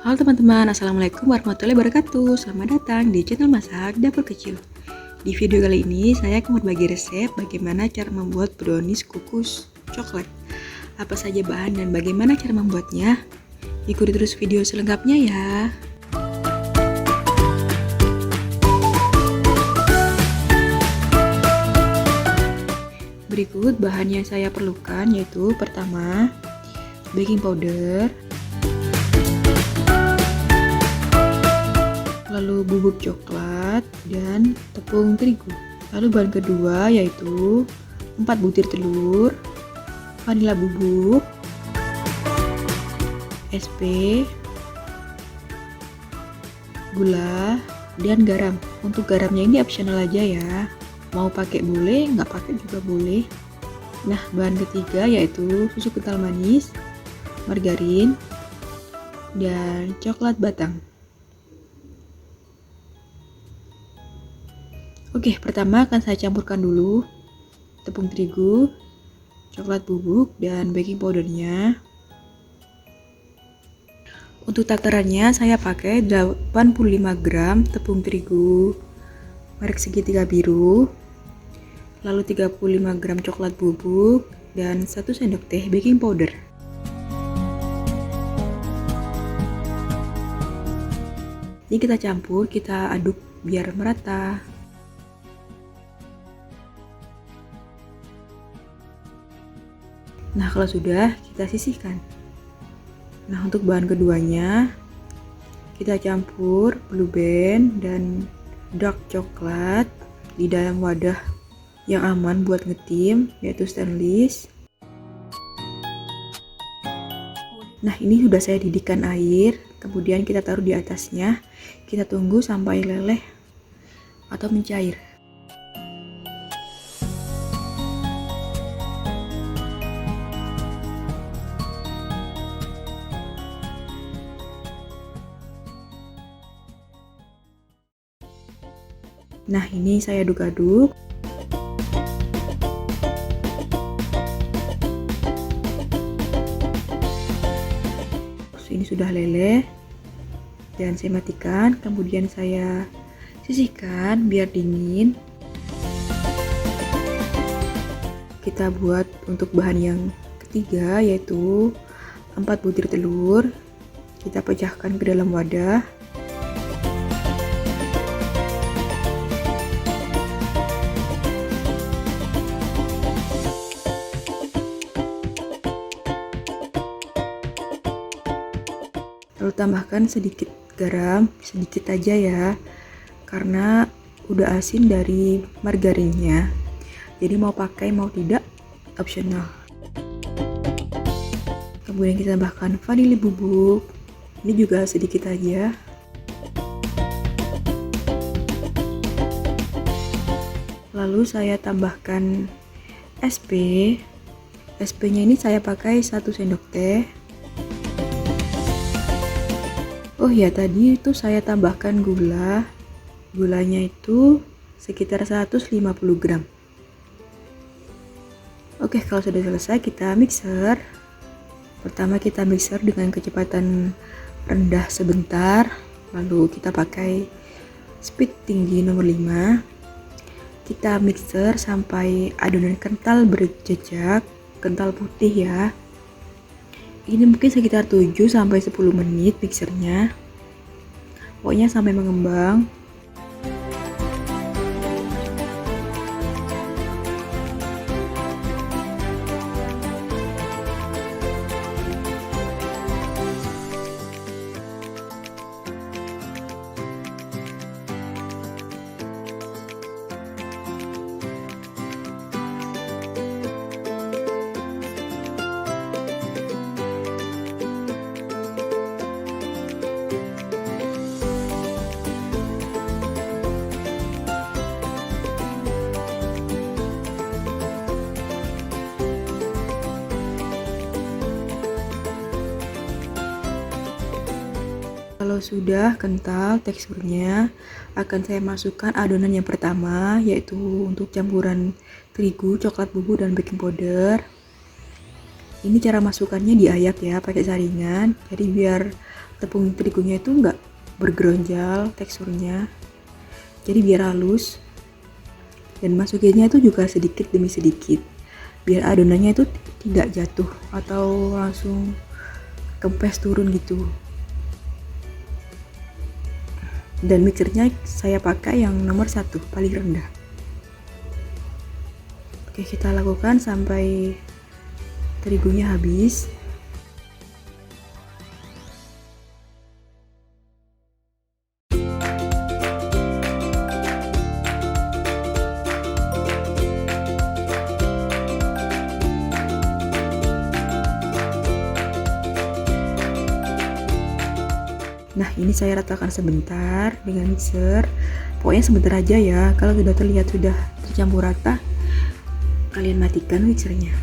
Halo teman-teman, Assalamualaikum warahmatullahi wabarakatuh. Selamat datang di channel Masak Dapur Kecil. Di video kali ini, saya akan berbagi resep bagaimana cara membuat brownies kukus coklat. Apa saja bahan dan bagaimana cara membuatnya? Ikuti terus video selengkapnya ya. Berikut bahan yang saya perlukan, yaitu pertama, baking powder, lalu bubuk coklat dan tepung terigu. Lalu bahan kedua yaitu 4 butir telur, vanila bubuk, SP, gula, dan garam. Untuk garamnya ini opsional aja ya. Mau pakai boleh, nggak pakai juga boleh. Nah, bahan ketiga yaitu susu kental manis, margarin, dan coklat batang. Oke, pertama akan saya campurkan dulu tepung terigu, coklat bubuk, dan baking powdernya. Untuk takarannya saya pakai 85 gram tepung terigu merek segitiga biru, lalu 35 gram coklat bubuk, dan 1 sendok teh baking powder. Ini kita campur, kita aduk biar merata. Nah, kalau sudah, kita sisihkan. Nah, untuk bahan keduanya, kita campur blue band dan dark coklat di dalam wadah yang aman buat ngetim, yaitu stainless. Nah, ini sudah saya didihkan air, kemudian kita taruh di atasnya. Kita tunggu sampai leleh atau mencair. Nah, ini saya aduk-aduk. Ini sudah leleh dan saya matikan, kemudian saya sisihkan biar dingin. Kita buat untuk bahan yang ketiga, yaitu 4 butir telur. Kita pecahkan ke dalam wadah. Lalu tambahkan sedikit garam, sedikit aja ya, karena udah asin dari margarinnya. Jadi mau pakai mau tidak opsional. Kemudian kita tambahkan vanili bubuk, ini juga sedikit aja. Lalu saya tambahkan SP. SP-nya ini saya pakai 1 sendok teh. Oh ya, tadi itu saya tambahkan gula. Gulanya itu sekitar 150 gram. Oke, kalau sudah selesai kita mixer. Pertama kita mixer dengan kecepatan rendah sebentar, lalu kita pakai speed tinggi nomor 5. Kita mixer sampai adonan kental berjejak, kental putih ya. Ini mungkin sekitar 7-10 menit mixernya. Pokoknya sampai mengembang. Kalau sudah kental teksturnya, akan saya masukkan adonan yang pertama, yaitu untuk campuran terigu, coklat bubuk, dan baking powder. Ini cara masukkannya diayak ya, pakai saringan. Jadi biar tepung terigunya itu enggak bergeronjal teksturnya. Jadi biar halus. Dan masukinnya itu juga sedikit demi sedikit. Biar adonannya itu tidak jatuh atau langsung kempes turun gitu. Dan mixernya saya pakai yang nomor 1, paling rendah. Oke, kita lakukan sampai terigunya habis. Nah, ini saya ratakan sebentar dengan mixer. Pokoknya sebentar aja ya. Kalau sudah terlihat sudah tercampur rata, kalian matikan mixernya.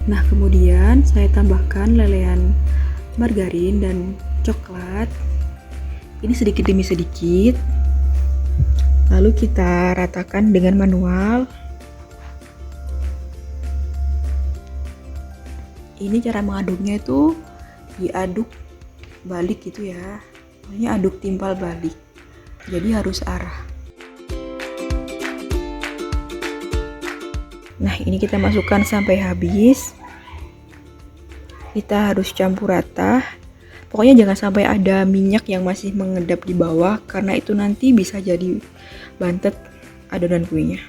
Nah, kemudian saya tambahkan lelehan margarin dan coklat. Ini sedikit demi sedikit. Lalu kita ratakan dengan manual. Ini cara mengaduknya itu diaduk balik gitu ya. Ini aduk timpal balik. Jadi harus arah. Nah, ini kita masukkan sampai habis. Kita harus campur rata. Pokoknya jangan sampai ada minyak yang masih mengendap di bawah, karena itu nanti bisa jadi bantet adonan kuenya.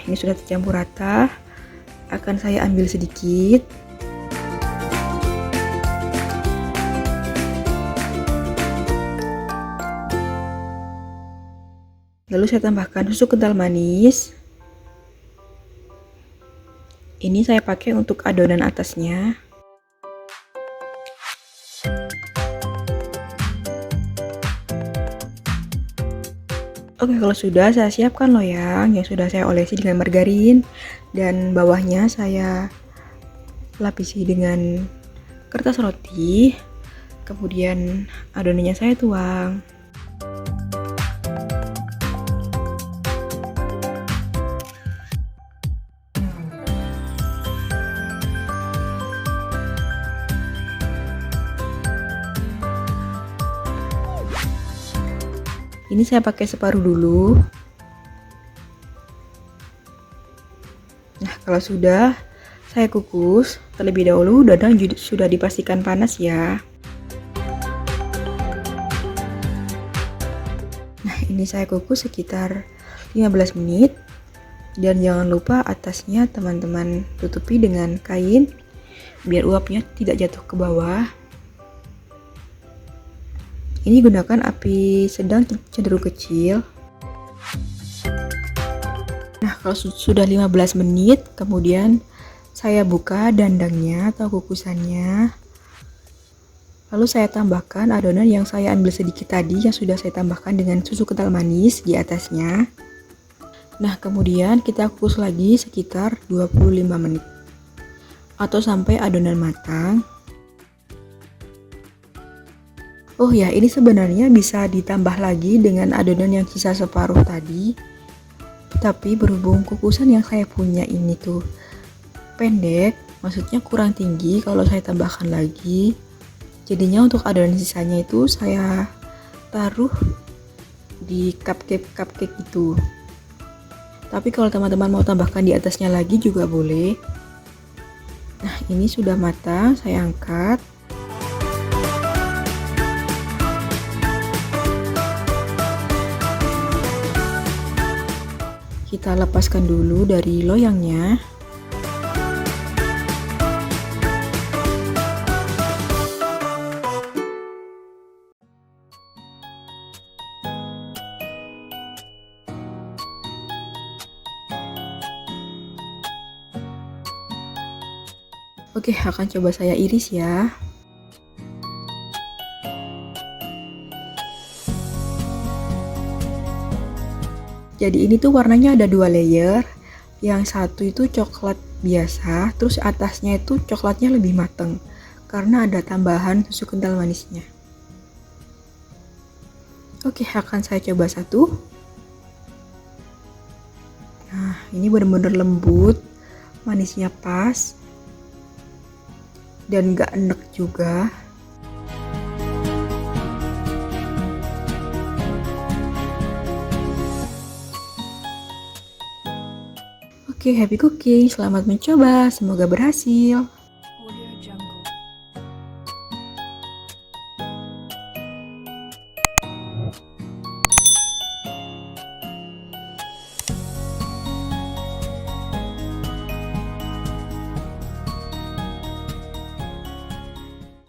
Ini sudah tercampur rata. Akan saya ambil sedikit. Lalu saya tambahkan susu kental manis. Ini saya pakai untuk adonan atasnya. Oke, kalau sudah saya siapkan loyang yang sudah saya olesi dengan margarin, dan bawahnya saya lapisi dengan kertas roti. Kemudian adonannya saya tuang. Ini saya pakai separuh dulu. Nah, kalau sudah, saya kukus terlebih dahulu. Dadang sudah dipastikan panas ya. Nah, ini saya kukus sekitar 15 menit. Dan jangan lupa atasnya teman-teman tutupi dengan kain biar uapnya tidak jatuh ke bawah. Ini gunakan api sedang cenderung kecil. Nah, kalau sudah 15 menit, kemudian saya buka dandangnya atau kukusannya. Lalu saya tambahkan adonan yang saya ambil sedikit tadi, yang sudah saya tambahkan dengan susu kental manis di atasnya. Nah, kemudian kita kukus lagi sekitar 25 menit atau sampai adonan matang. Oh ya, ini sebenarnya bisa ditambah lagi dengan adonan yang sisa separuh tadi. Tapi berhubung kukusan yang saya punya ini tuh pendek, maksudnya kurang tinggi kalau saya tambahkan lagi. Jadinya untuk adonan sisanya itu saya taruh di cupcake itu. Tapi kalau teman-teman mau tambahkan di atasnya lagi juga boleh. Nah, ini sudah matang, saya angkat. Kita lepaskan dulu dari loyangnya. Oke, akan coba saya iris ya. Jadi ini tuh warnanya ada 2 layer. Yang satu itu coklat biasa, terus atasnya itu coklatnya lebih mateng karena ada tambahan susu kental manisnya. Oke, akan saya coba satu. Nah, ini benar-benar lembut, manisnya pas, dan gak enek juga. Oke, happy cooking, selamat mencoba, semoga berhasil.